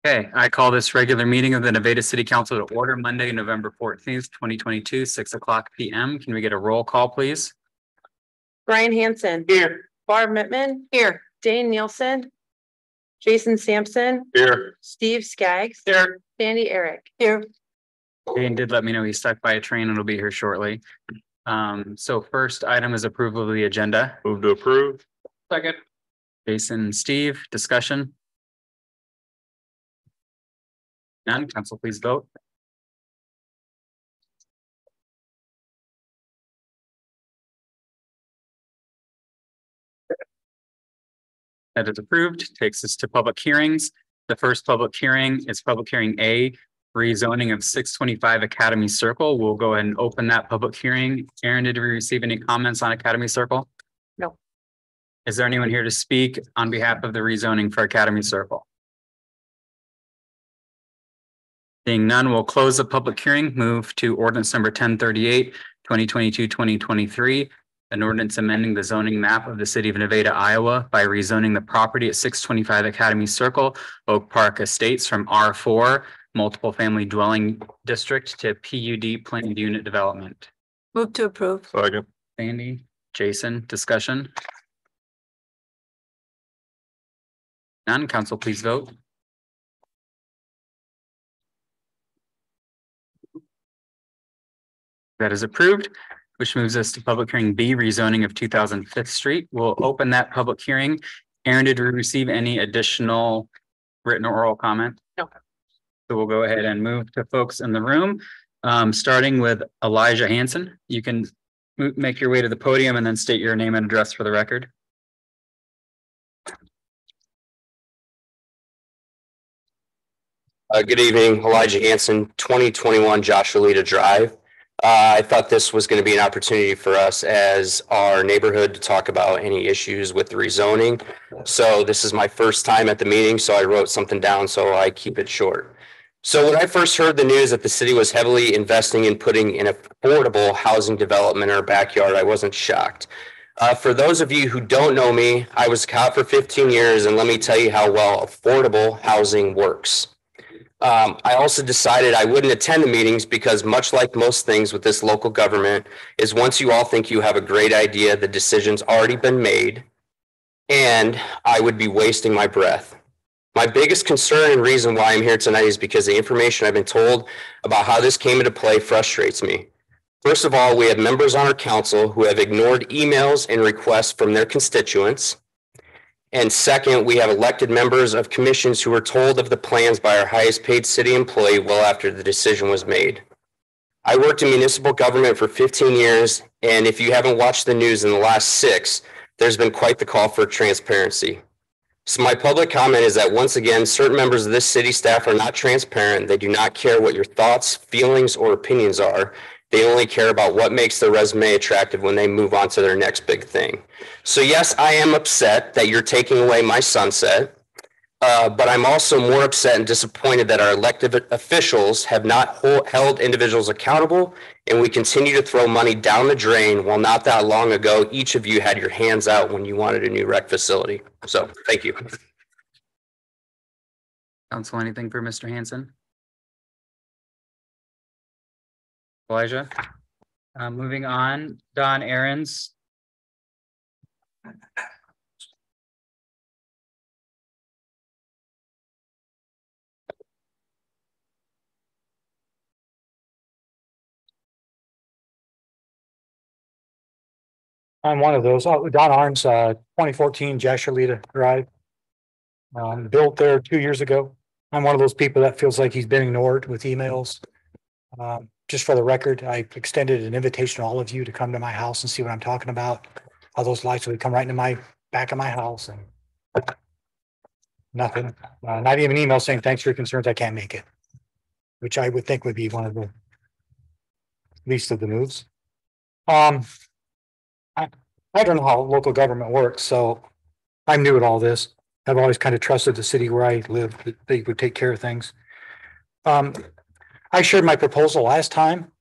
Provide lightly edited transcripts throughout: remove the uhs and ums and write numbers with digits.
Okay, I call this regular meeting of the Nevada City Council to order Monday, November 14th, 2022, 6:00 p.m. Can we get a roll call, please? Brian Hansen. Here. Barb Mittman. Here. Dane Nielsen. Jason Sampson. Here. Steve Skaggs. Here. Sandy Eric. Here. Dane did let me know he's stuck by a train and will be here shortly. So first item is approval of the agenda. Move to approve. Second. Jason and Steve, discussion? None, council, please vote. That is approved. Takes us to public hearings. The first public hearing is public hearing A, rezoning of 625 Academy Circle. We'll go ahead and open that public hearing. Aaron, did we receive any comments on Academy Circle? No. Is there anyone here to speak on behalf of the rezoning for Academy Circle? Seeing none, we'll close the public hearing, move to ordinance number 1038, 2022-2023, an ordinance amending the zoning map of the city of Nevada, Iowa by rezoning the property at 625 Academy Circle, Oak Park Estates from R4, multiple family dwelling district to PUD planned unit development. Move to approve. Second. Sandy, Jason, discussion? None, council, please vote. That is approved, which moves us to public hearing B, rezoning of 2000 Fifth Street. We'll open that public hearing. Aaron, did we receive any additional written or oral comment? No. So we'll go ahead and move to folks in the room, starting with Elijah Hansen. You can make your way to the podium and then state your name and address for the record. Good evening, Elijah Hansen, 2021 Joshualita Drive. I thought this was going to be an opportunity for us as our neighborhood to talk about any issues with the rezoning. So this is my first time at the meeting, so I wrote something down so I keep it short. So when I first heard the news that the city was heavily investing in putting an affordable housing development in our backyard, I wasn't shocked. For those of you who don't know me, I was a cop for 15 years, and let me tell you how well affordable housing works. I also decided I wouldn't attend the meetings because, much like most things with this local government, is once you all think you have a great idea, the decision's already been made, and I would be wasting my breath. My biggest concern and reason why I'm here tonight is because the information I've been told about how this came into play frustrates me. First of all, we have members on our council who have ignored emails and requests from their constituents. And second, we have elected members of commissions who were told of the plans by our highest paid city employee well after the decision was made. I worked in municipal government for 15 years, and if you haven't watched the news in the last 6, there's been quite the call for transparency. So my public comment is that once again, certain members of this city staff are not transparent. They do not care what your thoughts, feelings, or opinions are. They only care about what makes their resume attractive when they move on to their next big thing. So yes, I am upset that you're taking away my sunset, but I'm also more upset and disappointed that our elected officials have not held individuals accountable, and we continue to throw money down the drain while not that long ago, each of you had your hands out when you wanted a new rec facility. So thank you. Council, anything for Mr. Hansen? Elijah, moving on, Don Aarons. I'm one of those. Oh, Don Arns, 2014 Joshualita Drive. Built there 2 years ago. I'm one of those people that feels like he's been ignored with emails. Just for the record, I extended an invitation to all of you to come to my house and see what I'm talking about. All those lights would come right into my back of my house and nothing. Not even an email saying, thanks for your concerns, I can't make it. Which I would think would be one of the least of the moves. I don't know how local government works, so I'm new at all this. I've always kind of trusted the city where I live, that they would take care of things. I shared my proposal last time,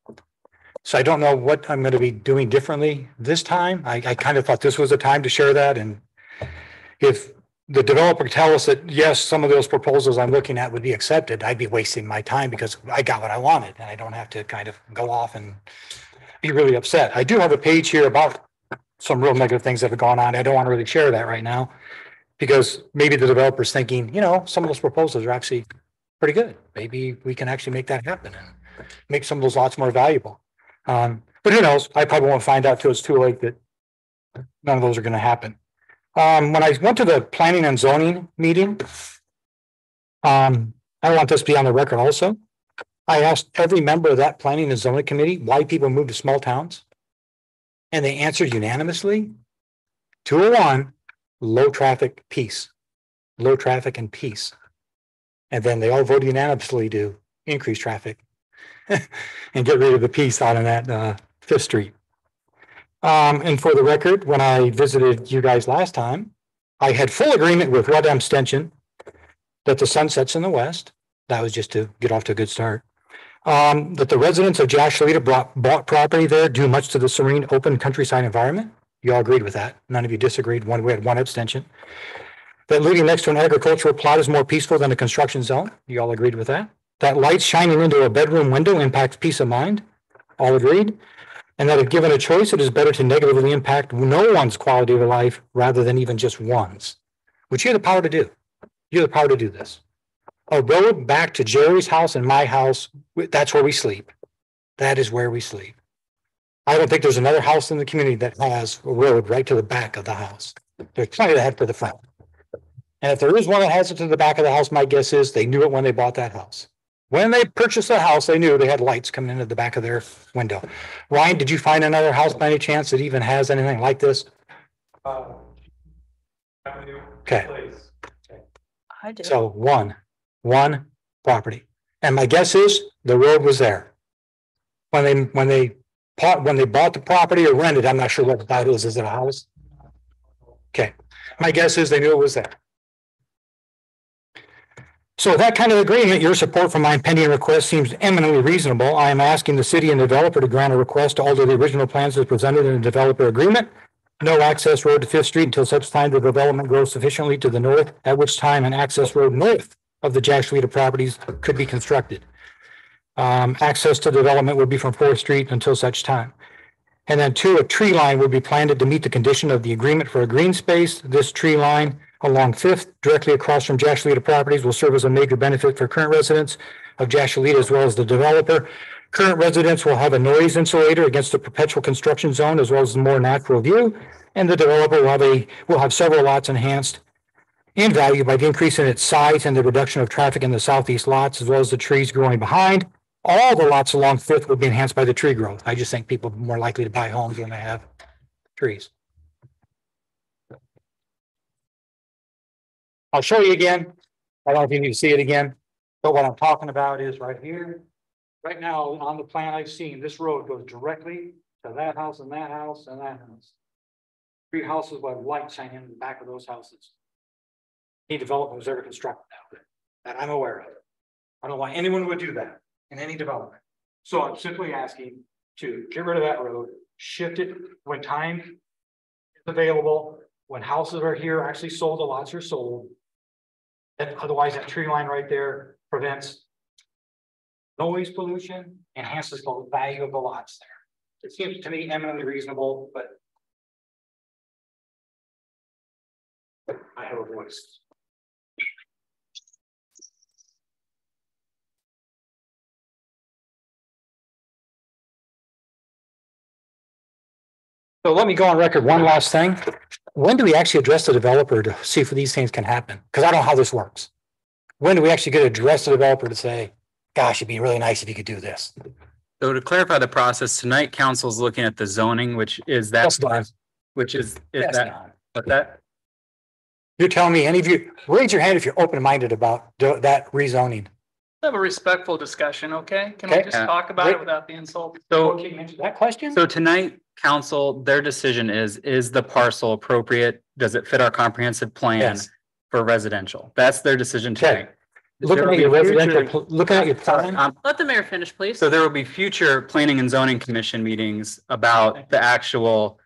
so I don't know what I'm going to be doing differently this time. I kind of thought this was a time to share that, and if the developer tell us that, yes, some of those proposals I'm looking at would be accepted, I'd be wasting my time because I got what I wanted and I don't have to kind of go off and be really upset. I do have a page here about some real negative things that have gone on. I don't want to really share that right now because maybe the developer's thinking, you know, some of those proposals are actually pretty good. Maybe we can actually make that happen and make some of those lots more valuable. But who knows? I probably won't find out till it's too late that none of those are going to happen. When I went to the planning and zoning meeting, I want this to be on the record also. I asked every member of that planning and zoning committee why people move to small towns. And they answered unanimously. 201, low traffic, peace. Low traffic and peace. And then they all voted unanimously to increase traffic and get rid of the peace out on that 5th Street. And for the record, when I visited you guys last time, I had full agreement with Rod Abstention that the sun sets in the west. That was just to get off to a good start. That the residents of Jashalita bought property there due much to the serene open countryside environment. You all agreed with that. None of you disagreed. We had one abstention. That living next to an agricultural plot is more peaceful than a construction zone. You all agreed with that. That light shining into a bedroom window impacts peace of mind. All agreed. And that if given a choice, it is better to negatively impact no one's quality of life rather than even just one's, which you have the power to do. You have the power to do this. A road back to Jerry's house and my house, that's where we sleep. That is where we sleep. I don't think there's another house in the community that has a road right to the back of the house. There's plenty that head for the front. And if there is one that has it to the back of the house, my guess is they knew it when they bought that house. When they purchased the house, they knew they had lights coming into the back of their window. Ryan, did you find another house by any chance that even has anything like this? Okay. I do. So one property. And my guess is the road was there. When they bought the property or rented, I'm not sure what that is. Is it a house? Okay. My guess is they knew it was there. So that kind of agreement, your support for my pending request seems eminently reasonable. I am asking the city and developer to grant a request to alter the original plans as presented in the developer agreement. No access road to 5th Street until such time the development grows sufficiently to the north, at which time an access road north of the Jashalita properties could be constructed. Access to development would be from 4th Street until such time. And then 2, a tree line would be planted to meet the condition of the agreement for a green space. This tree line along 5th, directly across from Jashalita properties, will serve as a major benefit for current residents of Jashalita as well as the developer. Current residents will have a noise insulator against the perpetual construction zone as well as the more natural view. And the developer will have several lots enhanced in value by the increase in its size and the reduction of traffic in the southeast lots as well as the trees growing behind. All the lots along 5th will be enhanced by the tree growth. I just think people are more likely to buy homes when they have trees. I'll show you again. I don't know if you need to see it again, but what I'm talking about is right here. Right now on the plan I've seen, this road goes directly to that house and that house and that house. 3 houses with light shining in the back of those houses. Any development was ever constructed out that I'm aware of. I don't want anyone would do that in any development. So I'm simply asking to get rid of that road, shift it when time is available, when houses are here actually sold, the lots are sold. And otherwise that tree line right there prevents noise pollution, enhances the value of the lots there. It seems to me eminently reasonable, but I have a voice. So let me go on record. One last thing. When do we actually address the developer to see if these things can happen? Because I don't know how this works. When do we actually get to address the developer to say, gosh, it'd be really nice if you could do this? So to clarify the process, tonight council's looking at the zoning, which is That's done. which is That's that, done. but that, You're telling me, any of you, raise your hand if you're open-minded about that rezoning. Have a respectful discussion, okay? Can we Okay. just talk about it without the insult? so, Okay, you answer that question? so tonight, council, their decision is the parcel appropriate? Does it fit our comprehensive plan Yes. for residential? That's their decision Okay. tonight. Looking There at will your be future- residential, looking at your plan. Let the mayor finish, please. So there will be future planning and zoning commission meetings about the actual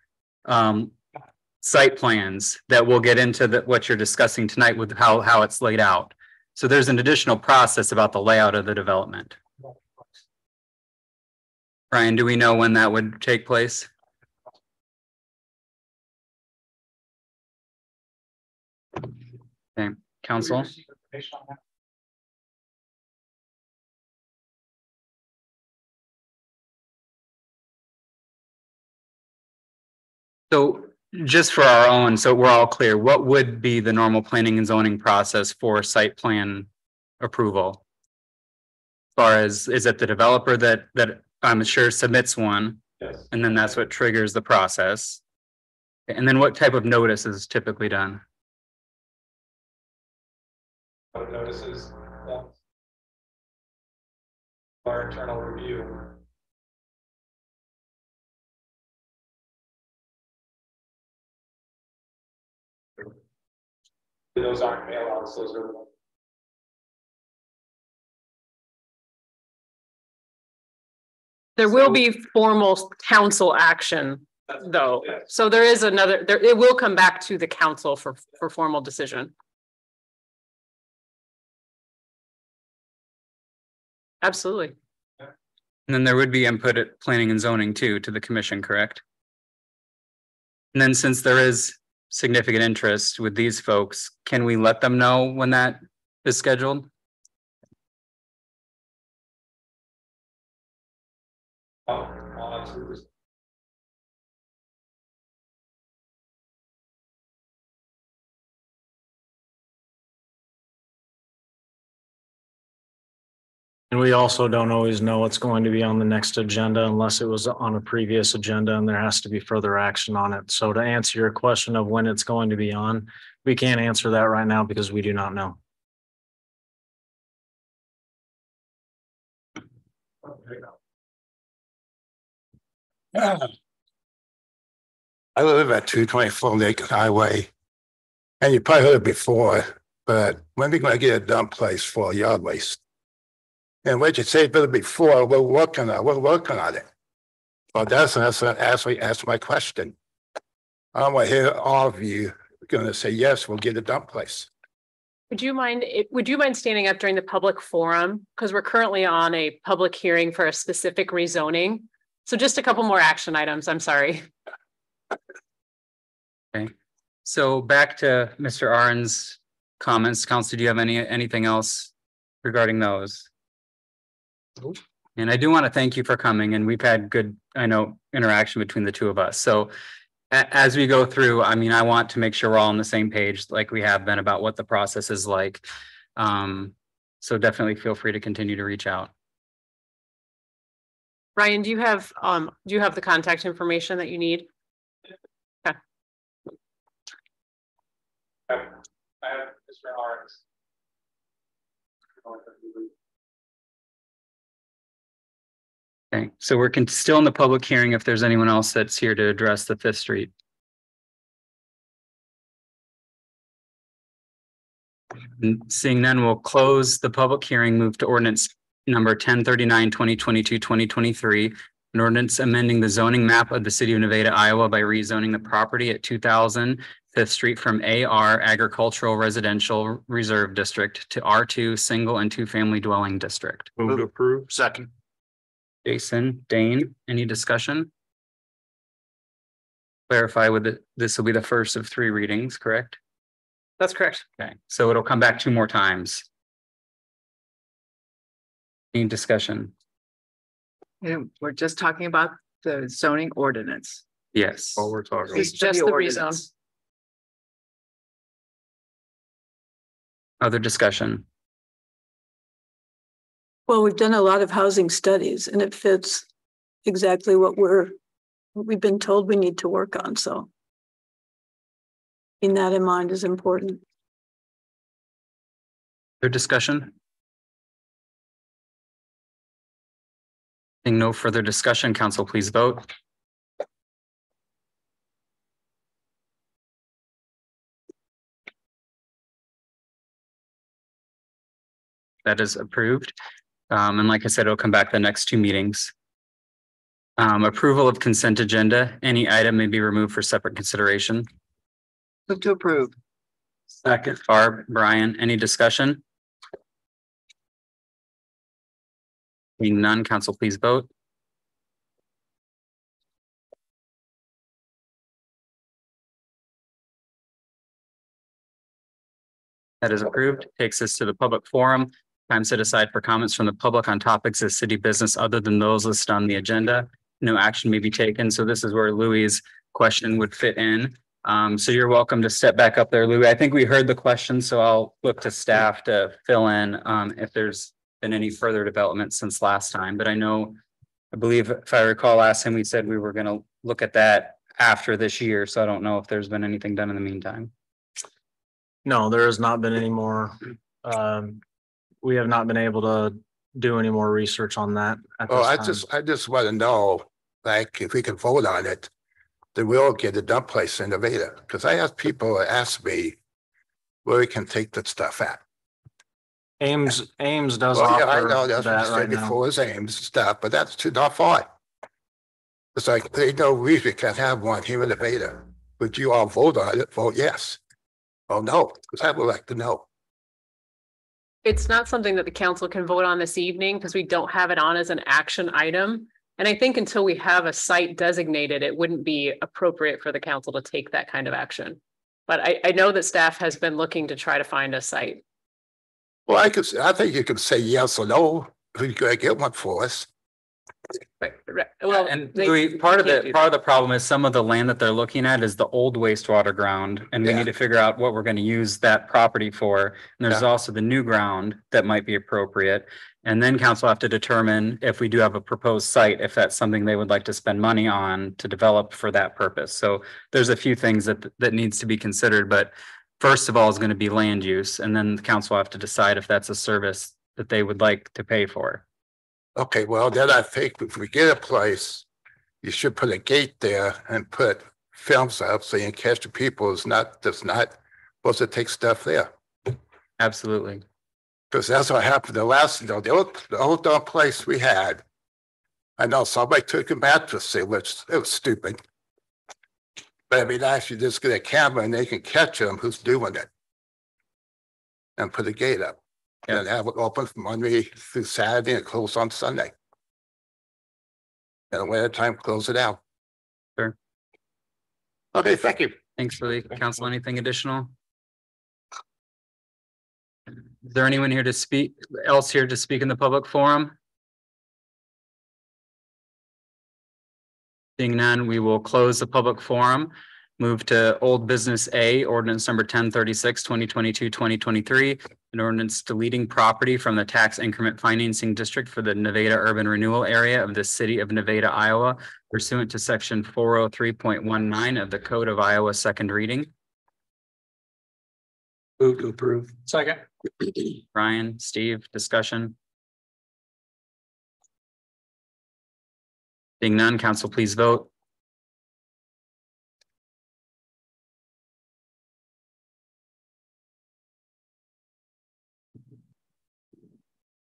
site plans that will get into what you're discussing tonight with how it's laid out. So there's an additional process about the layout of the development. Brian, do we know when that would take place? Okay, council. So just for our own, so we're all clear, what would be the normal planning and zoning process for site plan approval? As far as, is it the developer that I'm sure submits one? Yes. And then that's what triggers the process. And then what type of notice is typically done? Notices. Our internal review. Those aren't mail outs, those are. There will be formal council action though. Yes. So there is another, it will come back to the council for formal decision. Absolutely. And then there would be input at planning and zoning too, to the commission, correct? And then since there is significant interest with these folks, can we let them know when that is scheduled? And we also don't always know what's going to be on the next agenda unless it was on a previous agenda and there has to be further action on it. So to answer your question of when it's going to be on, we can't answer that right now because we do not know. I live at 224 Lake Highway, and you probably heard it before, but when are we going to get a dump place for yard waste? And what you said before, we're working on it. Well, that's actually my question. I want to hear all of you going to say, yes, we'll get a dump place. Would you mind standing up during the public forum? Because we're currently on a public hearing for a specific rezoning. So just a couple more action items. I'm sorry. Okay, so back to Mr. Arn's comments. Council, do you have anything else regarding those? And I do want to thank you for coming, and we've had good, I know, interaction between the two of us. So as we go through, I mean, I want to make sure we're all on the same page like we have been about what the process is like. So definitely feel free to continue to reach out. Ryan, do you have the contact information that you need? Okay. I have Mr. Arns. Okay, so we're still in the public hearing if there's anyone else that's here to address the Fifth Street. And seeing none, we'll close the public hearing, move to ordinance number 1039, 2022-2023, an ordinance amending the zoning map of the city of Nevada, Iowa by rezoning the property at 2000 Fifth Street from AR Agricultural Residential Reserve District to R2 Single and Two Family Dwelling District. Move to approve. Second. Jason, Dane, any discussion? Clarify with it, this will be the first of 3 readings, correct? That's correct. Okay, so it'll come back 2 more times. Any discussion? And we're just talking about the zoning ordinance. Yes. All we're talking. It's just the rezone. Other discussion? Well, we've done a lot of housing studies and it fits exactly what we've been told we need to work on. So keeping that in mind is important. Other discussion? Seeing no further discussion, council, please vote. That is approved. And like I said, it'll come back the next 2 meetings. Approval of consent agenda. Any item may be removed for separate consideration. Move to approve. Second. Barb, Brian, any discussion? Being none, council please vote. That is approved. Takes us to the public forum. Time set aside for comments from the public on topics of city business other than those listed on the agenda. No action may be taken. So this is where Louis' question would fit in. So you're welcome to step back up there, Louis. I think we heard the question, so I'll look to staff to fill in if there's been any further development since last time. But I believe if I recall last time we said we were going to look at that after this year. So I don't know if there's been anything done in the meantime. No, there has not been any more. We have not been able to do any more research on that. Oh, I just want to know, like, if we can vote on it, then we'll get a dump place in Nevada. Because I have people ask me where we can take that stuff at. Ames does Well, yeah, I offer know that's what that you said right now. before is Ames and stuff, but that's too not far. It's like, they no reason we can't have one here in Nevada. Would you all vote on it? Vote yes. Oh, no, because I would like to know. It's not something that the council can vote on this evening because we don't have it on as an action item. And I think until we have a site designated, it wouldn't be appropriate for the council to take that kind of action. But I know that staff has been looking to try to find a site. Well, I think you could say yes or no, if you could get one for us. Well, And they Louis, part of can't do the problem is some of the land that they're looking at is the old wastewater ground. And we Yeah. need to figure out what we're going to use that property for. And there's Yeah. also the new ground that might be appropriate. And then council have to determine if we do have a proposed site, if that's something they would like to spend money on to develop for that purpose. So there's a few things that needs to be considered, but first of all is going to be land use. And then the council have to decide if that's a service that they would like to pay for. Okay, well, then I think if we get a place, you should put a gate there and put films up so you can catch the people that's not supposed to take stuff there. Absolutely. Because that's what happened the last, the old dump place we had. I know somebody took a mattress, which it was stupid. But I mean, actually just get a camera and they can catch them who's doing it. And put a gate up. Yeah. And have it open from Monday through Saturday and close on Sunday. And winter time, close it out. Sure. Okay, thank you. Thanks, Louis. Council, anything additional? Is there anyone here to speak, else here to speak in the public forum? Seeing none, we will close the public forum. Move to old business A, ordinance number 1036, 2022-2023. An ordinance deleting property from the tax increment financing district for the Nevada urban renewal area of the city of Nevada, Iowa, pursuant to section 403.19 of the Code of Iowa, second reading. Move to approve. Second. Brian, Steve, discussion. Seeing none, council, please vote.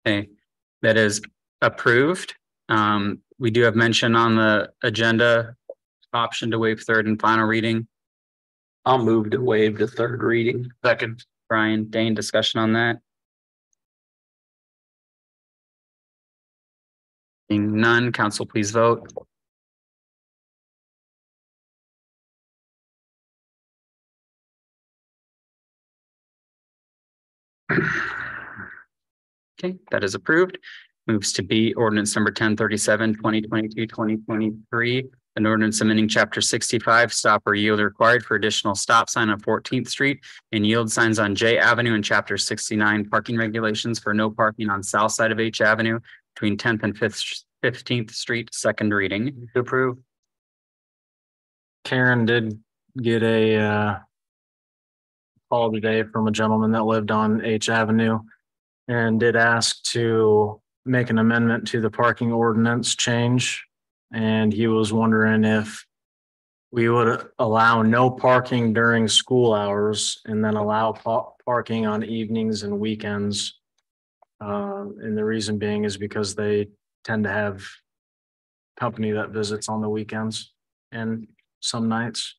Okay, that is approved. We do have mention on the agenda, option to waive third and final reading. I'll move to waive the third reading. Second. Brian, Dane, discussion on that? Seeing none, council, please vote. Okay, that is approved. Moves to B, ordinance number 1037, 2022-2023. An ordinance amending chapter 65, stop or yield required for additional stop sign on 14th Street and yield signs on J Avenue and chapter 69 parking regulations for no parking on south side of H Avenue between 10th and 15th Street, second reading. To approve. Karen did get a call today from a gentleman that lived on H Avenue and did ask to make an amendment to the parking ordinance change. And he was wondering if we would allow no parking during school hours and then allow parking on evenings and weekends. And the reason being is because they tend to have company that visits on the weekends and some nights.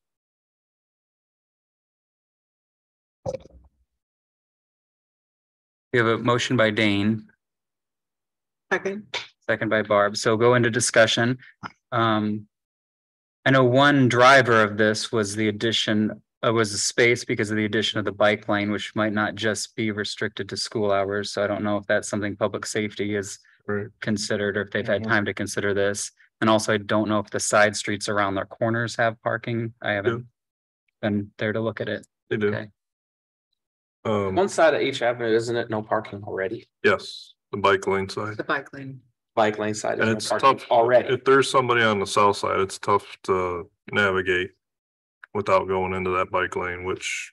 We have a motion by Dane, Second. second by Barb. So go into discussion. I know one driver of this was the addition, was a space because of the addition of the bike lane, which might not just be restricted to school hours. So I don't know if that's something public safety is considered or if they've had time to consider this. And also, I don't know if the side streets around their corners have parking. I haven't been there to look at it. They do. Okay. One side of each avenue, isn't it? No parking already. Yes, the bike lane side. The bike lane. Bike lane side. And is it's no parking tough already. If there's somebody on the south side, it's tough to navigate without going into that bike lane, which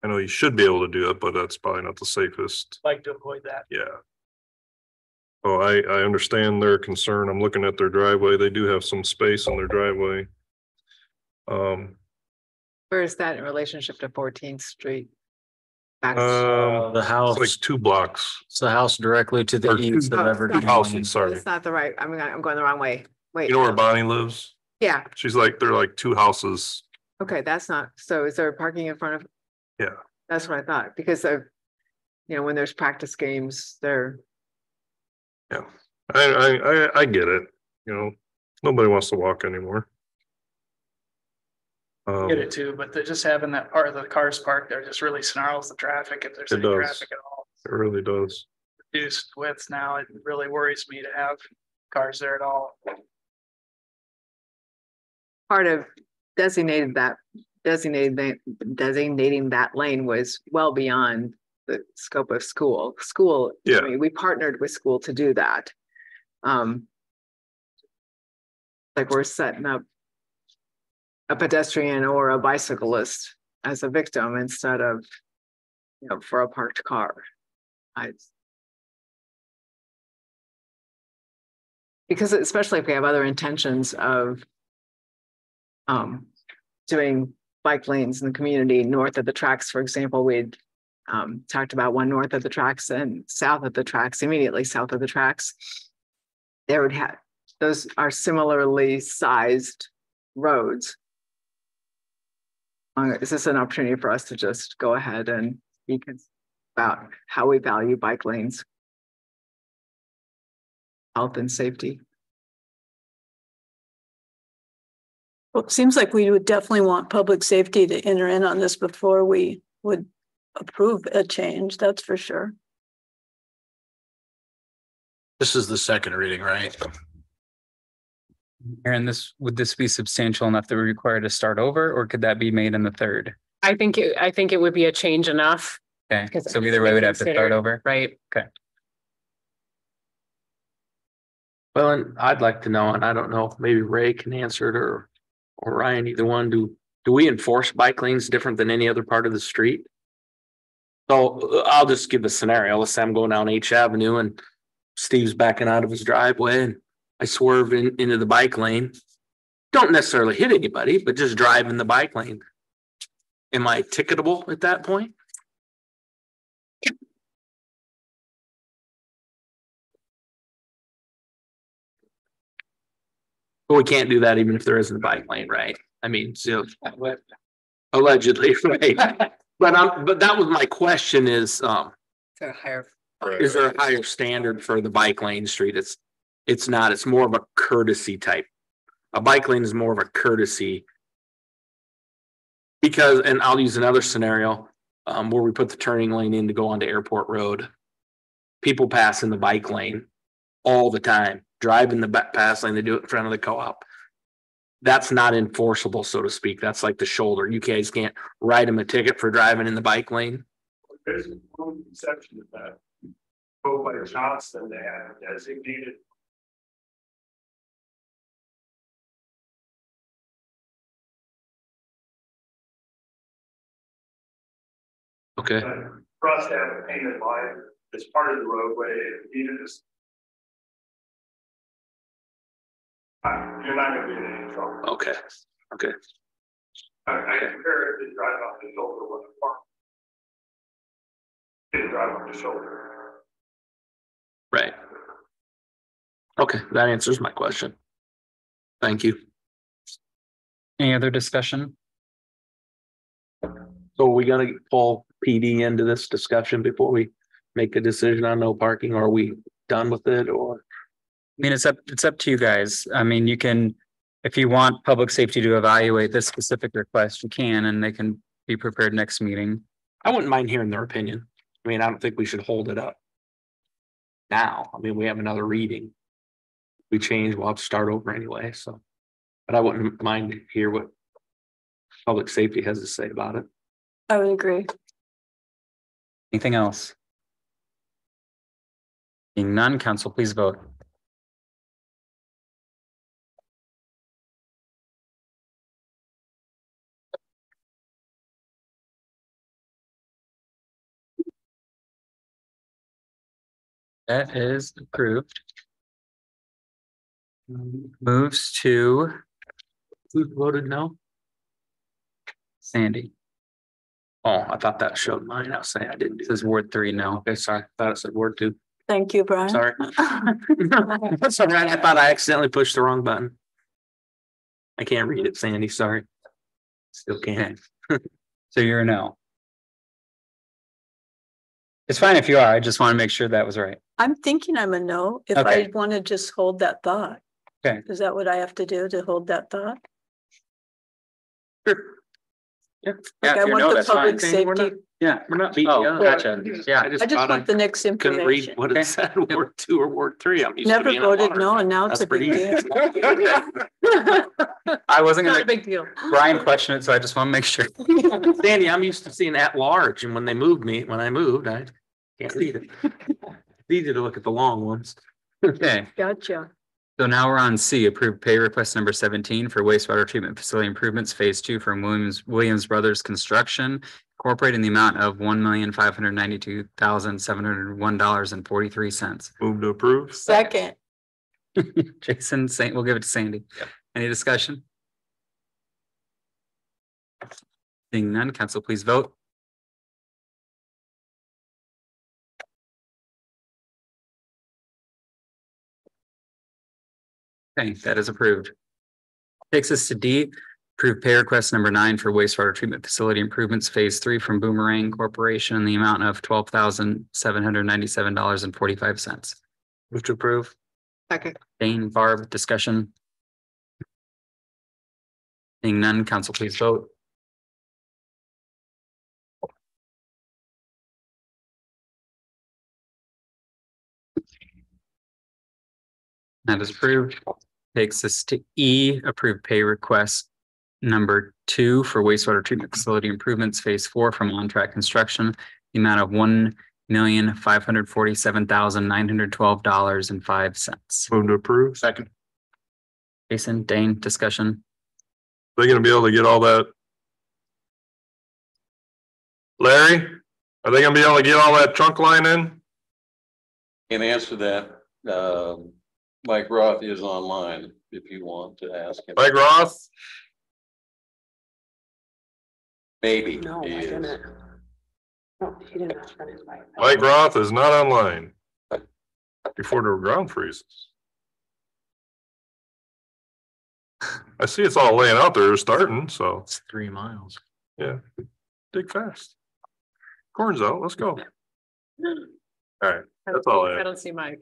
I know you should be able to do it, but that's probably not the safest. Like to avoid that. Yeah. Oh, I understand their concern. I'm looking at their driveway. They do have some space in their driveway. Where is that in relationship to 14th Street? Back- The It's house, like 2 blocks. it's the house directly to the Or east of Oh, Evergreen. Houses, Lane. sorry. It's not the right, I'm going the wrong way. Wait. You know where Bonnie lives? Yeah, She's like, they're like 2 houses. okay, that's not, so is there parking in front of? Yeah. That's what I thought, because of, when there's practice games, they're, I get it, nobody wants to walk anymore. Get it too, but they're just having that part of the cars parked there just really snarls the traffic if there's It any does. traffic at all. It really does. Reduced widths now, it really worries me to have cars there at all. part of designating that lane was well beyond the scope of school. Yeah. I mean, we partnered with school to do that. Like we're setting up a pedestrian or a bicyclist as a victim instead of, for a parked car. Because especially if we have other intentions of doing bike lanes in the community north of the tracks, for example, we'd talked about one north of the tracks and south of the tracks, immediately south of the tracks. There would have, those are similarly sized roads. Is this an opportunity for us to just go ahead and speak about how we value bike lanes, health and safety? Well, it seems like we would definitely want public safety to enter in on this before we would approve a change, that's for sure. This is the second reading, right? Aaron, would this be substantial enough that we require to start over, or could that be made in the third? I think it would be a change enough. Okay, Because so either way we'd have to start over. Right. Okay. Well, and I'd like to know, and I don't know, maybe Ray can answer it or Ryan, either one, do we enforce bike lanes different than any other part of the street? So I'll just give a scenario. Let's say I'm going down H Avenue and Steve's backing out of his driveway and I swerve into the bike lane. Don't necessarily hit anybody, but just drive in the bike lane. Am I ticketable at that point? But we can't do that even if there isn't a bike lane, right? I mean, so allegedly, right? But that was my question is, So higher. is there a higher standard for the bike lane street? It's not, it's more of a courtesy type. A bike lane is more of a courtesy. Because, and I'll use another scenario, where we put the turning lane in to go onto Airport Road. People pass in the bike lane all the time, drive in the pass lane, they do it in front of the co-op. That's not enforceable, so to speak. That's like the shoulder. You guys can't write them a ticket for driving in the bike lane. There's one exception to that. Go by Johnston, they have designated. Okay, For us to have a painted line as part of the roadway, even just. You're not gonna be in any trouble. okay. I compare it to drive off the shoulder with a park. They drive off the shoulder. Right. Okay, that answers my question. Thank you. Any other discussion? So are we gonna pull PD into this discussion before we make a decision on no parking? Or are we done with it or? I mean, it's up to you guys. I mean, you can, if you want public safety to evaluate this specific request, you can, and they can be prepared next meeting. I wouldn't mind hearing their opinion. I mean, I don't think we should hold it up. Now, I mean, we have another reading. We change, we'll have to start over anyway, so. But I wouldn't mind to hear what public safety has to say about it. I would agree. Anything else? Being none, council, please vote. That is approved. Moves to Who voted no? Sandy. Oh, I thought that showed mine. I was saying I didn't do This is Ward 3, no. Okay, sorry. I thought it said word two. Thank you, Brian. Sorry. That's all right. I thought I accidentally pushed the wrong button. I can't read it, Sandy. Sorry. Still can't. So you're a no. It's fine if you are. I just want to make sure that was right. I'm thinking I'm a no, if Okay. I want to just hold that thought. Okay. Is that what I have to do to hold that thought? Sure. Yeah. Like I want the public safety, Yeah. We're not beating Oh, you up. gotcha. Yeah. I just thought want the next couldn't read information. what it said, word two or word three. I'm used to Never being a voted lawyer. no, and now it's That's a big pretty deal. easy. I wasn't Not a gonna big deal. Brian question it, so I just want to make sure. Sandy, I'm used to seeing at large, and when I moved, I can't read it. It's easy to look at the long ones. Okay. Gotcha. So now we're on C, approved pay request number 17 for wastewater treatment facility improvements phase 2 from Williams Brothers Construction Incorporated in the amount of $1,592,701.43. Move to approve. Second, Jason, we'll give it to Sandy. Any discussion? Seeing none, council, please vote. Okay, that is approved. Takes us to D, approved pay request number 9 for wastewater treatment facility improvements phase 3 from Boomerang Corporation in the amount of $12,797.45. Move to approve. Second. Dane, Barb, discussion. Seeing none, council, please vote. That is approved. Takes us to E, approved pay request number 2 for wastewater treatment facility improvements phase 4 from On Track Construction, the amount of $1,547,912.05. Move to approve. Second. Jason, Dane, discussion. They gonna be able to get all that? Larry, are they gonna be able to get all that trunk line in? Can't answer that. Mike Roth is online if you want to ask him. Mike Roth? Maybe. No, he I is. didn't. No, he didn't ask for an invite. Mike Roth is not online. Before the ground freezes. I see it's all laying out there starting, so It's 3 miles. yeah, dig fast. Corn's out, let's go. All right, that's all I I have. don't see Mike.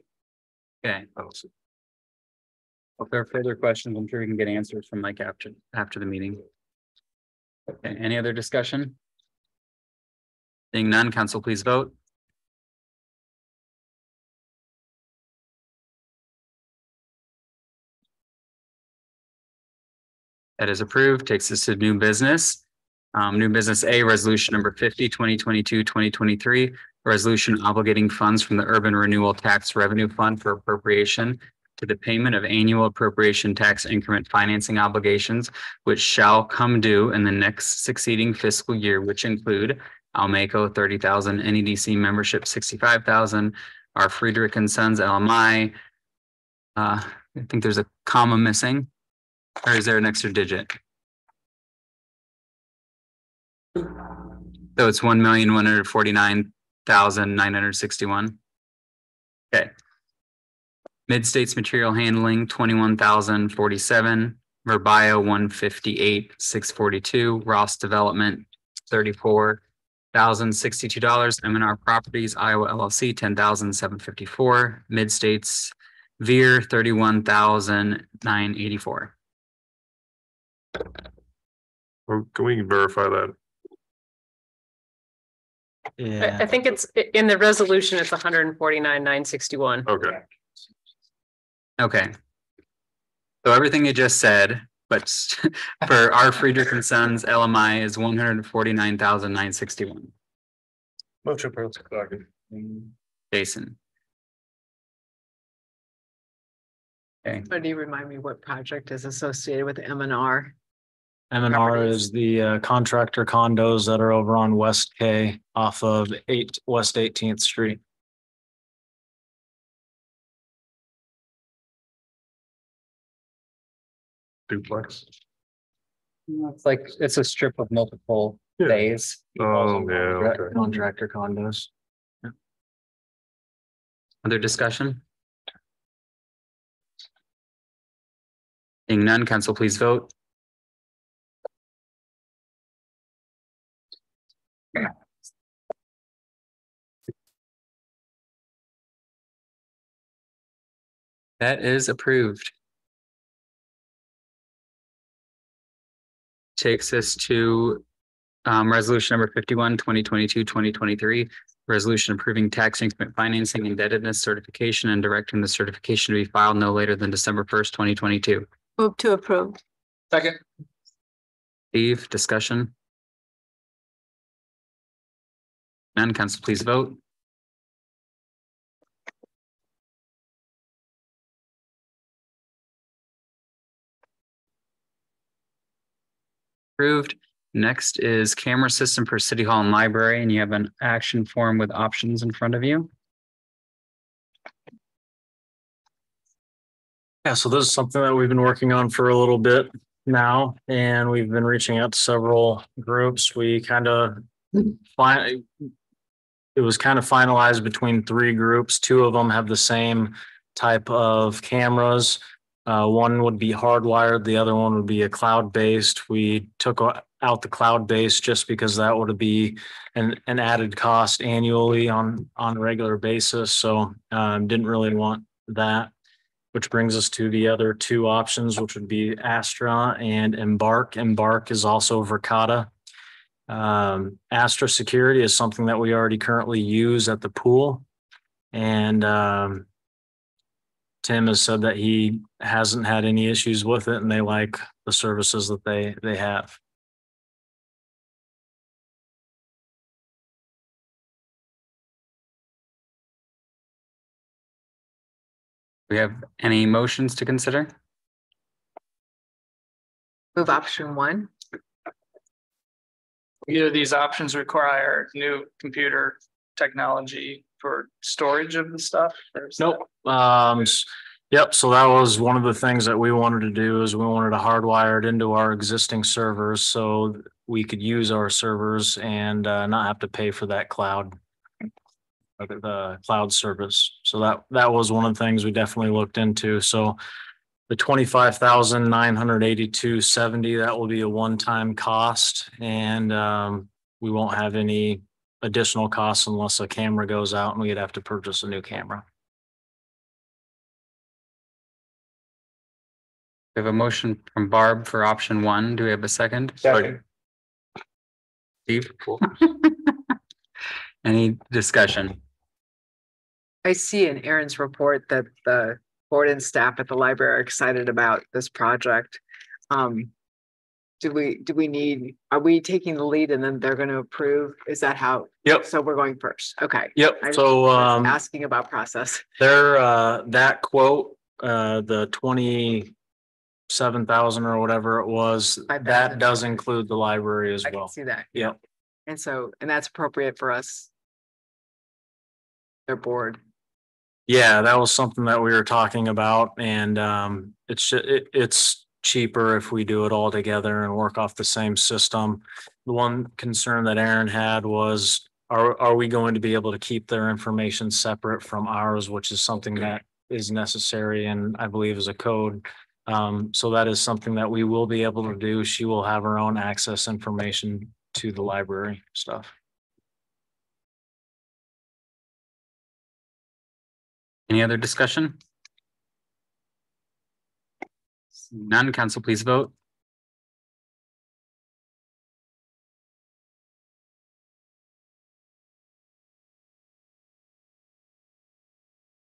Okay, I don't see. if there are further questions, I'm sure we can get answers from Mike after the meeting. Okay, any other discussion? Seeing none, council, please vote. That is approved. Takes us to new business. New business A, resolution number 50, 2022-2023, resolution obligating funds from the Urban Renewal Tax Revenue Fund for appropriation to the payment of annual appropriation tax increment financing obligations, which shall come due in the next succeeding fiscal year, which include Almaco 30,000, NEDC membership 65,000, our Friedrich and Sons LMI. I think there's a comma missing, or is there an extra digit? So it's 1,149,961. Okay. Mid-States Material Handling, 21,047. Verbio, 158,642. Ross Development, $34,062. M&R Properties Iowa LLC, $10,754. Mid States Veer, $31,984. Or can we verify that? I think it's in the resolution, it's 149,961. Okay. Okay. So everything you just said, but for our Friedrich and Sons LMI is $149,961. Motion approved. Jason. Okay, But do you remind me what project is associated with M&R? M&R is the contractor condos that are over on West K off of West 18th Street. Duplex. it's like, it's a strip of multiple Yeah. bays. Oh, yeah, okay. Contractor condos. Other discussion? Seeing none, council, please vote. That is approved. Takes us to resolution number 51, 2022-2023. Resolution approving tax increment financing indebtedness certification and directing the certification to be filed no later than December 1st, 2022. Move to approve. Second. Steve, discussion? None, council, please vote. Approved. Next is camera system for City Hall and Library, and you have an action form with options in front of you. Yeah, so this is something that we've been working on for a little bit now, and we've been reaching out to several groups. We kind of it was kind of finalized between 3 groups. 2 of them have the same type of cameras. One would be hardwired, the other one would be a cloud-based. We took out the cloud-based just because that would be an added cost annually on a regular basis. So didn't really want that, which brings us to the other 2 options, which would be Astra and Embark. Embark is also Verkada. Astra Security is something that we already currently use at the pool. And Tim has said that he hasn't had any issues with it and they like the services that they have. We have any motions to consider? Move option 1. Either of these options require new computer technology for storage of the stuff? Nope. Yep. So that was one of the things that we wanted to do is we wanted to hardwire it into our existing servers so we could use our servers and not have to pay for that cloud, the cloud service. So that was one of the things we definitely looked into. So the $25,982.70, that will be a one-time cost, and we won't have any additional costs unless a camera goes out and we'd have to purchase a new camera. We have a motion from Barb for option 1. Do we have a second? Second. Steve? Any discussion? I see in Aaron's report that the board and staff at the library are excited about this project. Do we need, are we taking the lead and then they're going to approve? Is that how? Yep. So we're going first. Okay. Yep. I So was asking about process. there, that quote, the 27,000 or whatever it was, that does include the library as I can well. see that. Yep. And so, and that's appropriate for us. Their board. Yeah, that was something that we were talking about, and it's cheaper if we do it all together and work off the same system. The one concern that Aaron had was, are we going to be able to keep their information separate from ours, which is something that is necessary and I believe is a code. So that is something that we will be able to do. She will have her own access information to the library stuff. Any other discussion? None, council, please vote.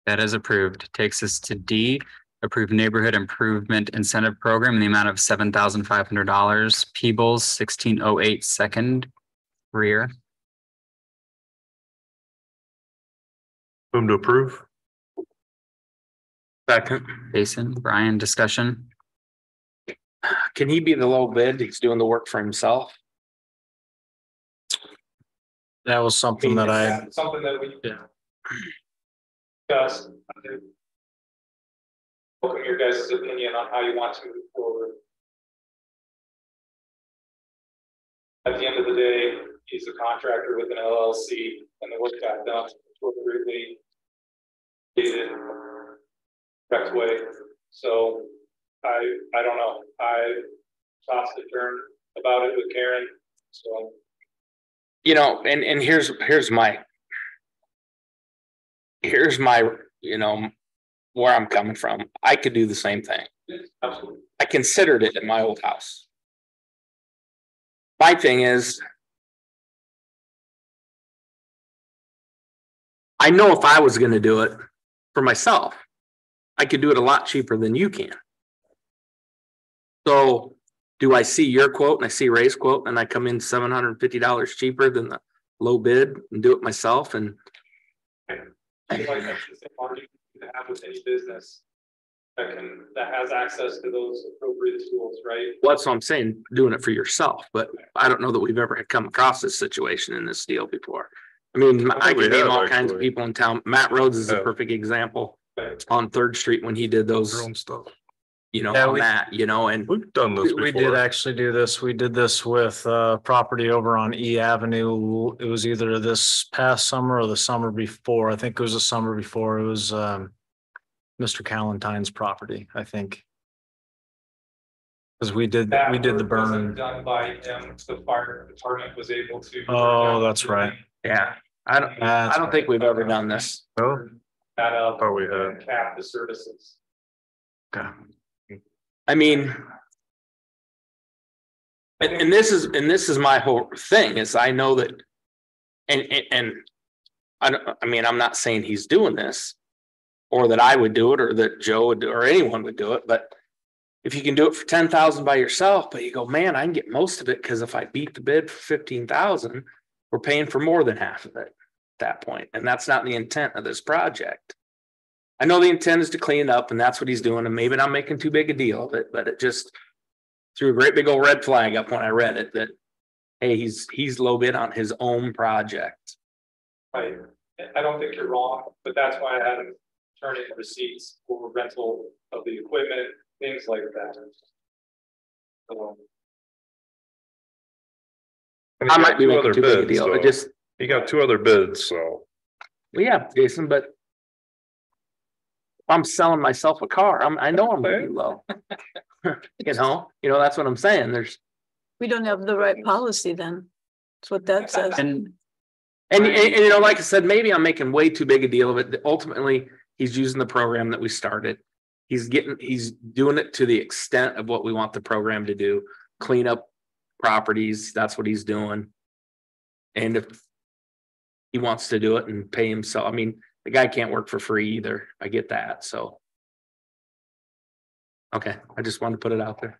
That is approved. Takes us to D, approved neighborhood improvement incentive program in the amount of $7,500. Peebles 1608 second rear. Move to approve. Second. Jason, Brian, discussion. Can he be the low bid? He's doing the work for himself. That was something that I, Something that we. Yeah. Discuss. Welcome your guys' opinion on how you want to move forward. At the end of the day, he's a contractor with an LLC and the work got done appropriately. Dated correct way. So I don't know. I tossed a turn about it with Karen. So You know, and here's my, you know, where I'm coming from. I could do the same thing. absolutely. I considered it in my old house. My thing is, I know if I was going to do it for myself, I could do it a lot cheaper than you can. So do I see your quote and I see Ray's quote and I come in $750 cheaper than the low bid and do it myself? And I feel like that's the same argument to have with any business that has access to those appropriate tools, right? well, that's what I'm saying, doing it for yourself, but I don't know that we've ever come across this situation in this deal before. I mean, I we can name have, all kinds of actually. people in town. Matt Rhodes is a Yeah. perfect example on 3rd Street when he did those, Your own stuff. you know, Yeah, on we- that, you know, and We've done this we did before. actually do this. We did this with property over on E Avenue. It was either this past summer or the summer before. I think it was the summer before. It was Mr. Callentine's property, I think. Because we did the work wasn't burn. done by him, the fire department was able to. Oh, that's right. yeah, I don't think we've ever done this. Oh, That up. thought we had. Cap the services. Okay. I mean, and this is my whole thing is I know that, and I mean, I'm not saying he's doing this or that I would do it or that Joe would do or anyone would do it, but if you can do it for 10,000 by yourself, but you go, man, I can get most of it because if I beat the bid for 15,000, we're paying for more than half of it at that point, and that's not the intent of this project. I know the intent is to clean it up, and that's what he's doing, and maybe not making too big a deal of it, but it just threw a great big old red flag up when I read it that, hey, he's low bid on his own project. Right, I don't think you're wrong, but that's why I had him turn in receipts for rental of the equipment, things like that. So, And I he might got be two making other too big a bids, deal, so- it just, He got 2 other bids, so. well, yeah, Jason, but if I'm selling myself a car, I know I'm gonna be low. You know, that's what I'm saying, We don't have the right policy then. That's what that says. And you know, like I said, maybe I'm making way too big a deal of it. Ultimately, he's using the program that we started. He's doing it to the extent of what we want the program to do, clean up properties. That's what he's doing. And if he wants to do it and pay himself, I mean, the guy can't work for free either. I get that. So. Okay, I just wanted to put it out there.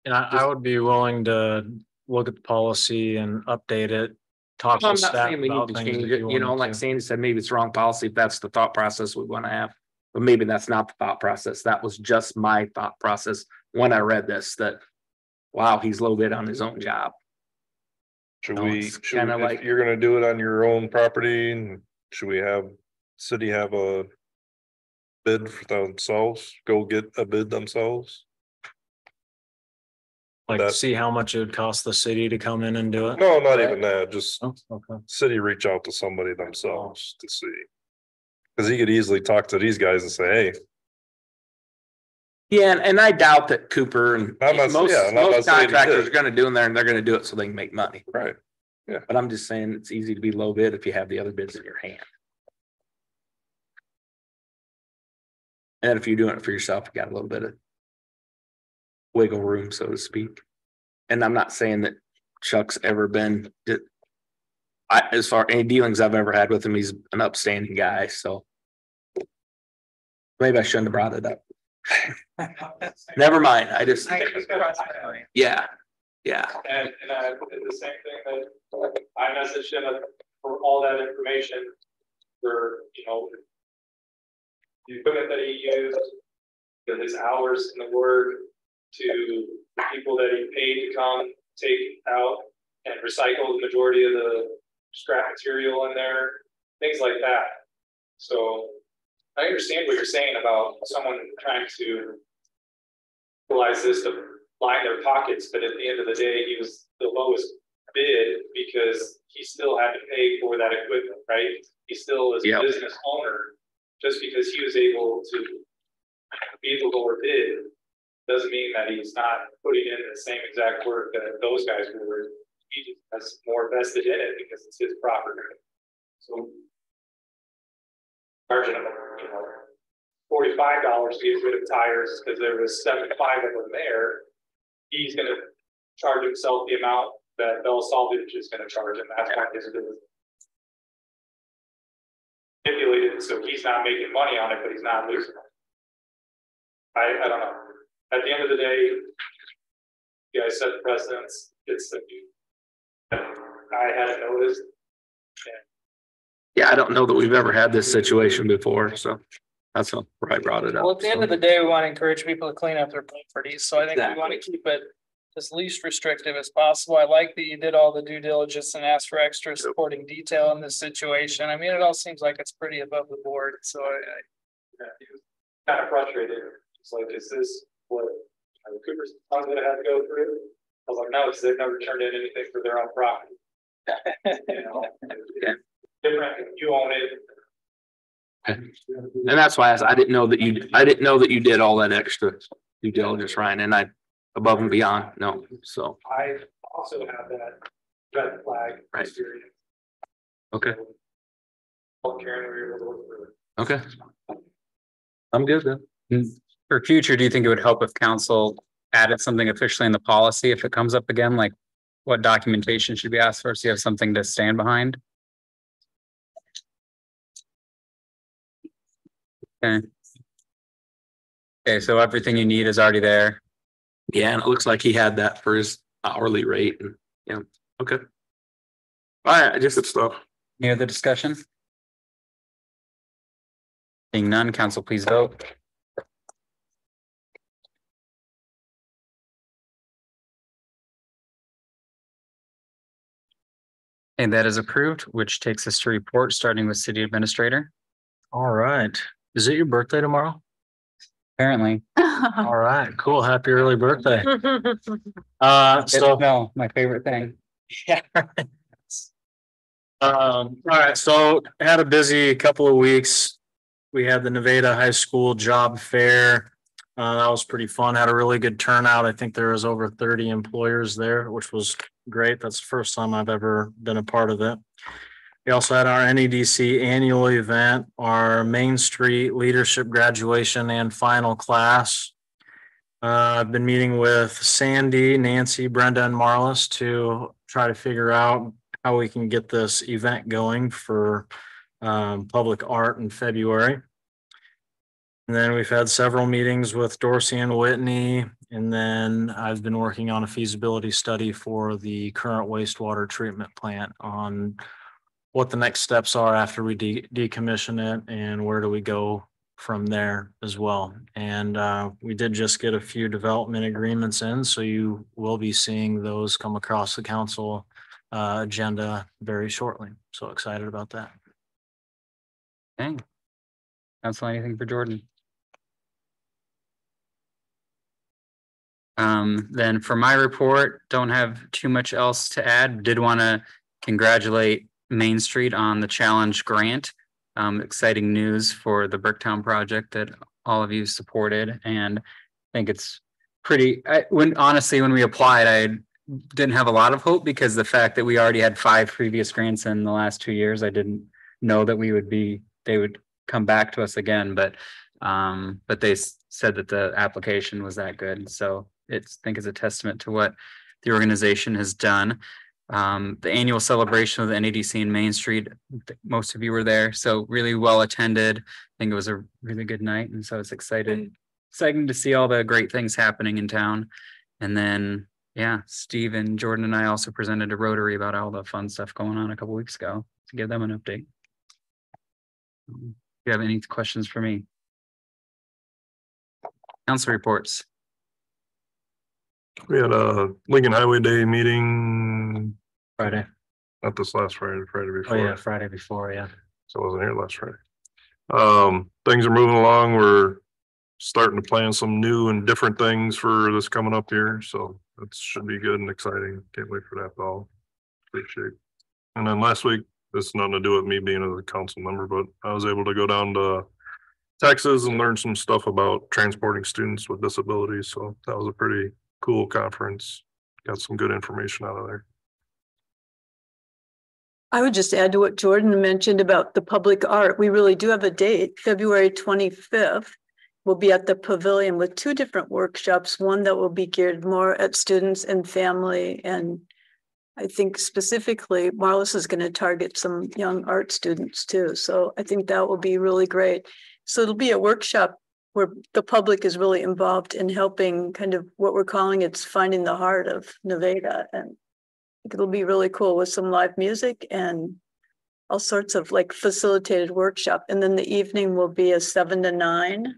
And I would be willing to look at the policy and update it. Talk I'm to not staff saying we need about to things. change if it, you know, wanted like to. Sandy said, maybe it's wrong policy if that's the thought process we want to have. But maybe that's not the thought process. That was just my thought process when I read this, that, wow, he's low bid on his own job. Should No, we, it's kinda if like- you're gonna do it on your own property, and should we have city have a bid for themselves, go get a bid themselves? Like that- see how much it would cost the city to come in and do it. No, not even that, just Oh, okay. city reach out to somebody themselves to see. Cause he could easily talk to these guys and say, hey, Yeah, and I doubt that Cooper and I'm not- most yeah, I'm not saying he contractors did. are gonna do in there and they're gonna do it so they can make money. right, Yeah. But I'm just saying it's easy to be low bid if you have the other bids in your hand. And if you're doing it for yourself, you got a little bit of wiggle room, so to speak. And I'm not saying that Chuck's ever been, as far any dealings I've ever had with him, he's an upstanding guy, so. Maybe I shouldn't have brought it up. Never mind, I just, yeah. And I did the same thing that I messaged him for all that information for, the equipment that he used, his hours in the work, to the people that he paid to come take out and recycle the majority of the scrap material in there, things like that. So I understand what you're saying about someone trying to utilize this to line their pockets, but at the end of the day, he was the lowest bid because he still had to pay for that equipment, right? He still is a business owner. Just because he was able to be the lower bid doesn't mean that he's not putting in the same exact work that those guys were. He just has more vested in it because it's his property. So charging him, $45 to get rid of tires because there was 75 of them there. He's going to charge himself the amount that Bell Salvage is going to charge him. That's why his business stipulated, so he's not making money on it, but he's not losing it. I don't know. At the end of the day, you guys set the precedence. It's the I hadn't noticed. Yeah, I don't know that we've ever had this situation before, so that's why I brought it up. Well, at the end of the day, we want to encourage people to clean up their properties, so I think we want to keep it as least restrictive as possible. I like that you did all the due diligence and asked for extra supporting detail in this situation. I mean, it all seems like it's pretty above the board, so he was kind of frustrated. It's like, is this what Cooper's son's gonna have to go through? I was like, no, because they've never turned in anything for their own property. Different, you own it. And that's why I didn't know that you did all that extra due diligence, Ryan, and I above and beyond, no, so. I also have that red flag experience. Okay. Karen, we were able to look through it. Okay. I'm good then. For future, do you think it would help if council added something officially in the policy if it comes up again, like what documentation should be asked for, so you have something to stand behind? Okay, so everything you need is already there. Yeah, and it looks like he had that for his hourly rate and, yeah, okay. All right, just stuff. Any other discussion? Seeing none, council, please vote. And that is approved, which takes us to report, starting with city administrator. All right. Is it your birthday tomorrow? Apparently. All right, cool. Happy early birthday. No, my favorite thing. Yeah. All right, so had a busy couple of weeks. We had the Nevada High School Job Fair. That was pretty fun. Had a really good turnout. I think there was over 30 employers there, which was great. That's the first time I've ever been a part of it. We also had our NEDC annual event, our Main Street leadership graduation and final class. I've been meeting with Sandy, Nancy, Brenda, and Marlis to try to figure out how we can get this event going for public art in February. And then we've had several meetings with Dorsey and Whitney. And then I've been working on a feasibility study for the current wastewater treatment plant on what the next steps are after we decommission it and where do we go from there as well. And we did just get a few development agreements in, so you will be seeing those come across the council agenda very shortly. So excited about that. Dang. Council, anything for Jordan? Then for my report, don't have too much else to add. Did want to congratulate Main Street on the challenge grant. Exciting news for the Bricktown project that all of you supported, and I think it's pretty. When we applied, I had didn't have a lot of hope because the fact that we already had 5 previous grants in the last 2 years, I didn't know that they would come back to us again, but they said that the application was that good. So I think it's a testament to what the organization has done. The annual celebration of the NADC in Main Street, most of you were there, so really well attended. I think it was a really good night, and so it's exciting to see all the great things happening in town. And then, yeah, Steve and Jordan and I also presented to Rotary about all the fun stuff going on a couple weeks ago to give them an update. Do you have any questions for me? Council reports. We had a Lincoln Highway Day meeting. Friday. Not this last Friday, Friday Oh, before. yeah, Friday before, yeah. So I wasn't here last Friday. Things are moving along. We're starting to plan some new and different things for this coming up here. So that should be good and exciting. Can't wait for that at all. Appreciate. And then last week, this is nothing to do with me being a council member, but I was able to go down to Texas and learn some stuff about transporting students with disabilities. So that was a pretty cool conference. Got some good information out of there. I would just add to what Jordan mentioned about the public art. We really do have a date, February 25th. We'll be at the pavilion with 2 different workshops, one that will be geared more at students and family. And I think specifically Marlis is going to target some young art students too. So I think that will be really great. So it'll be a workshop where the public is really involved in helping kind of what we're calling it's finding the heart of Nevada. And it'll be really cool with some live music and all sorts of like facilitated workshop. And then the evening will be a 7 to 9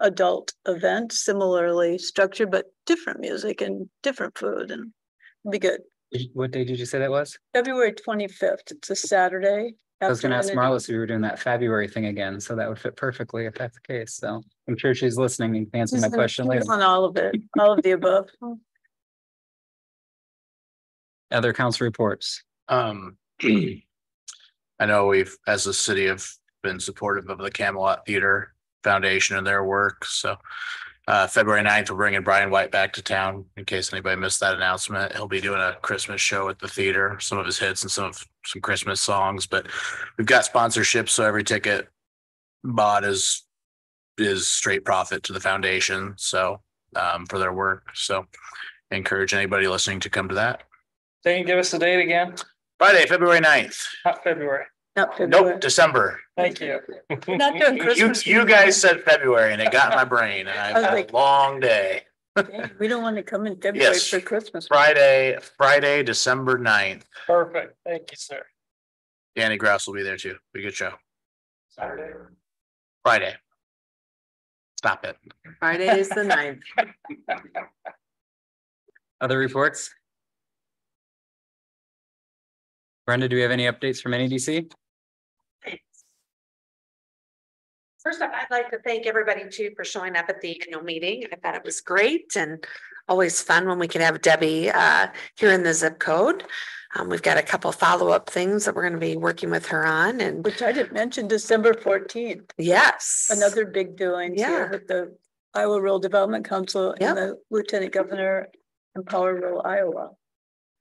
adult event, similarly structured, but different music and different food, and it'll be good. What day did you say that was? February 25th. It's a Saturday. I was going to ask Marlis if we were doing that February thing again, so that would fit perfectly if that's the case. So I'm sure she's listening and can answer my question later. On all of it, all of the above. Other council reports. I know we've, as a city, have been supportive of the Camelot Theater Foundation and their work. So February 9th, we're bringing Brian White back to town. In case anybody missed that announcement, he'll be doing a Christmas show at the theater, some of his hits and some Christmas songs. But we've got sponsorships, so every ticket bought is straight profit to the foundation. So for their work. So I encourage anybody listening to come to that. Can you give us the date again? Friday, February 9th. Not February. Not February. Nope, December. Thank you. We're not doing Christmas. You guys said February and it got in my brain, and I've had a long day. We don't want to come in February Yes. for Christmas. Friday, December 9th. Perfect. Thank you, sir. Danny Grouse will be there too. Be a good show. Saturday. Friday. Stop it. Friday is the 9th. Other reports? Brenda, do we have any updates from NADC? First off, I'd like to thank everybody too for showing up at the annual meeting. I thought it was great and always fun when we could have Debbie here in the zip code. We've got a couple follow-up things that we're going to be working with her on, and Which I didn't mention, December 14th. yes, Another big doing here with the Iowa Rural Development Council and the Lieutenant Governor in Power Rural, Iowa.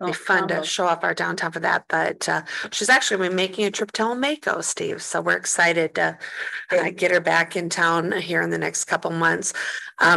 Be fun to show off our downtown for that, but she's actually going to be making a trip to Olmeco, Steve. So we're excited to get her back in town here in the next couple months.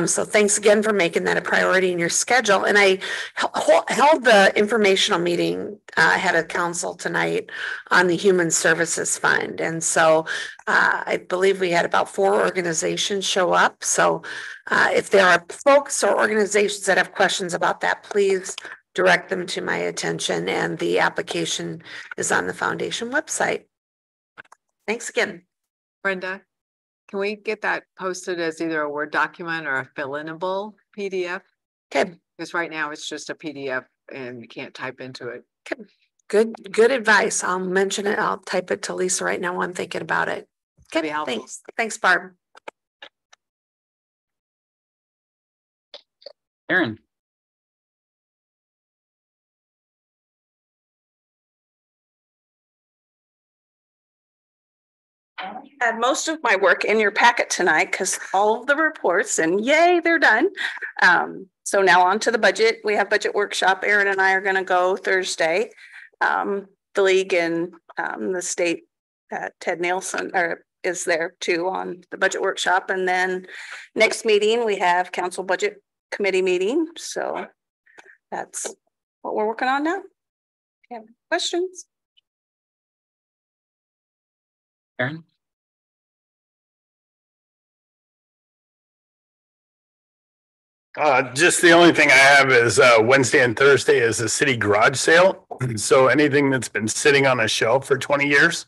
So thanks again for making that a priority in your schedule. And I held the informational meeting, had a council tonight on the Human Services Fund. And so I believe we had about 4 organizations show up. So if there are folks or organizations that have questions about that, please direct them to my attention, and the application is on the foundation website. Thanks again. Brenda, can we get that posted as either a Word document or a fill-inable PDF? Okay. Because right now it's just a PDF and you can't type into it. Okay. Good advice. I'll mention it. I'll type it to Lisa right now while I'm thinking about it. Okay, thanks. Thanks, Barb. Aaron. Had most of my work in your packet tonight because all of the reports, and yay, they're done. So now on to the budget. We have budget workshop. Aaron and I are going to go Thursday. The league and the state, Ted Nielsen is there too on the budget workshop. And then next meeting, we have council budget committee meeting. So that's what we're working on now. Have questions? Aaron? Just the only thing I have is Wednesday and Thursday is a city garage sale. So anything that's been sitting on a shelf for 20 years,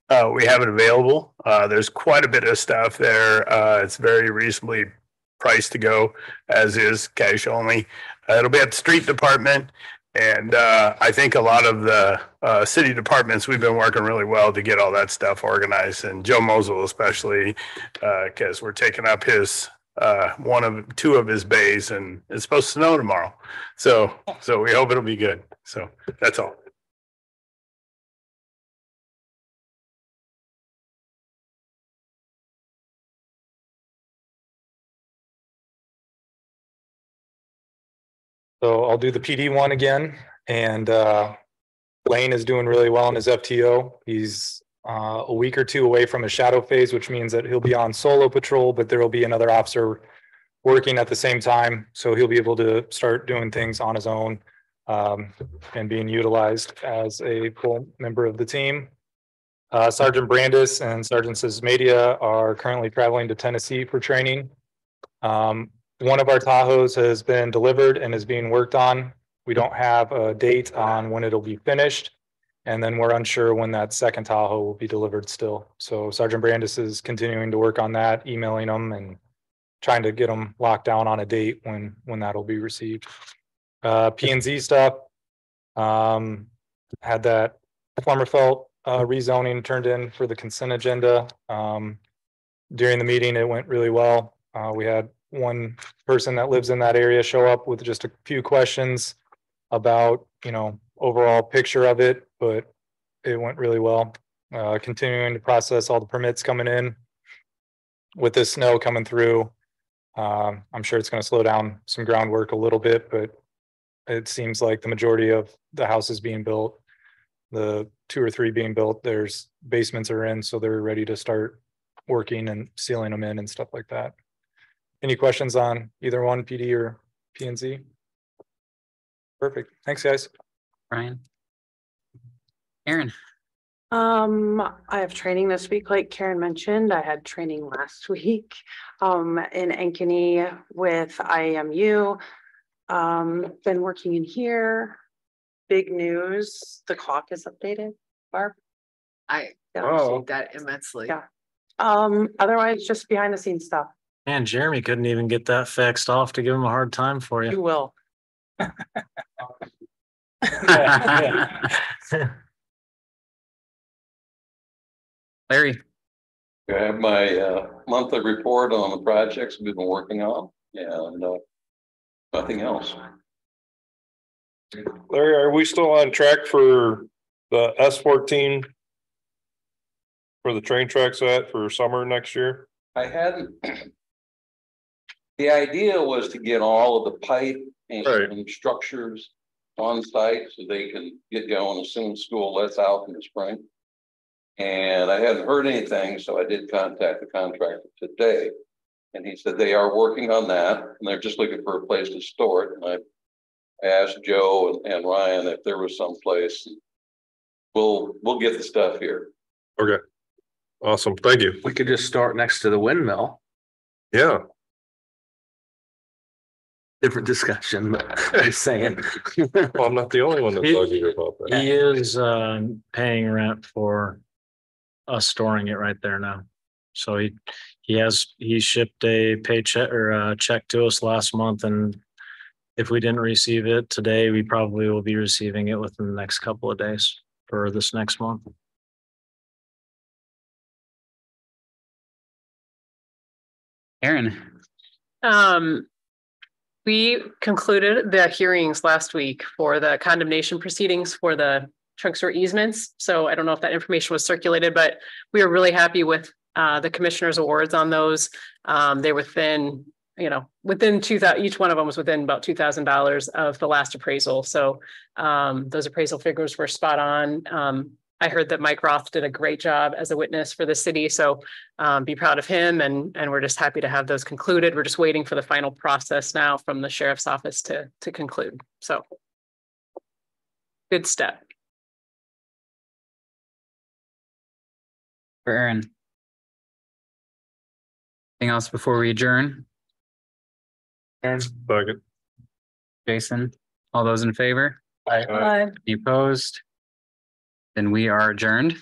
we have it available. There's quite a bit of stuff there. It's very reasonably priced to go, as is cash only. It'll be at the street department. And I think a lot of the city departments, we've been working really well to get all that stuff organized. And Joe Mosel especially, because we're taking up his two of his bays, and it's supposed to snow tomorrow. So we hope it'll be good. So that's all. So I'll do the PD one again, and Lane is doing really well in his FTO. He's a week or two away from a shadow phase, which means that he'll be on solo patrol, but there will be another officer working at the same time. So he'll be able to start doing things on his own and being utilized as a full member of the team. Sergeant Brandis and Sergeant Sismedia are currently traveling to Tennessee for training. One of our Tahoes has been delivered and is being worked on. We don't have a date on when it'll be finished. And then we're unsure when that second Tahoe will be delivered still. So Sergeant Brandis is continuing to work on that, emailing them and trying to get them locked down on a date when that'll be received. P&Z stuff, had that Plummerfelt rezoning turned in for the consent agenda. During the meeting, it went really well. We had one person that lives in that area show up with just a few questions about, overall picture of it, but it went really well. Continuing to process all the permits coming in. With this snow coming through, I'm sure it's going to slow down some groundwork a little bit, but it seems like the majority of the houses being built, the 2 or 3 being built, there's basements are in, so they're ready to start working and sealing them in and stuff like that. Any questions on either one, PD or P&Z? Perfect. Thanks, guys. Brian? Aaron? I have training this week, like Karen mentioned. I had training last week in Ankeny with IMU. Been working in here. Big news, the clock is updated, Barb. I appreciate that immensely. Yeah. Otherwise, just behind the scenes stuff. And Jeremy couldn't even get that fixed off to give him a hard time for you. You will. Larry? I have my monthly report on the projects we've been working on, and nothing else. Larry, are we still on track for the S14 for the train track set for summer next year? I hadn't. The idea was to get all of the pipe and structures on site so they can get going as soon as school lets out in the spring. And I hadn't heard anything, so I did contact the contractor today. And he said they are working on that, and they're just looking for a place to store it. And I asked Joe and Ryan if there was some place. We'll get the stuff here. Okay. Awesome. Thank you. We could just start next to the windmill. Yeah. Different discussion, but I'm saying. Well, I'm not the only one that's talking about that. He is paying rent for us storing it right there now. So he shipped a paycheck or a check to us last month, and if we didn't receive it today, we probably will be receiving it within the next couple of days for this next month. Aaron? We concluded the hearings last week for the condemnation proceedings for the trunk store easements. So I don't know if that information was circulated, but we are really happy with the commissioner's awards on those. They're within within each one of them was within about $2,000 of the last appraisal. So those appraisal figures were spot on. I heard that Mike Roth did a great job as a witness for the city. So be proud of him. And we're just happy to have those concluded. We're just waiting for the final process now from the sheriff's office to conclude. So good step. For Aaron. Anything else before we adjourn? Second. Jason, all those in favor? Aye. Any opposed? Then we are adjourned.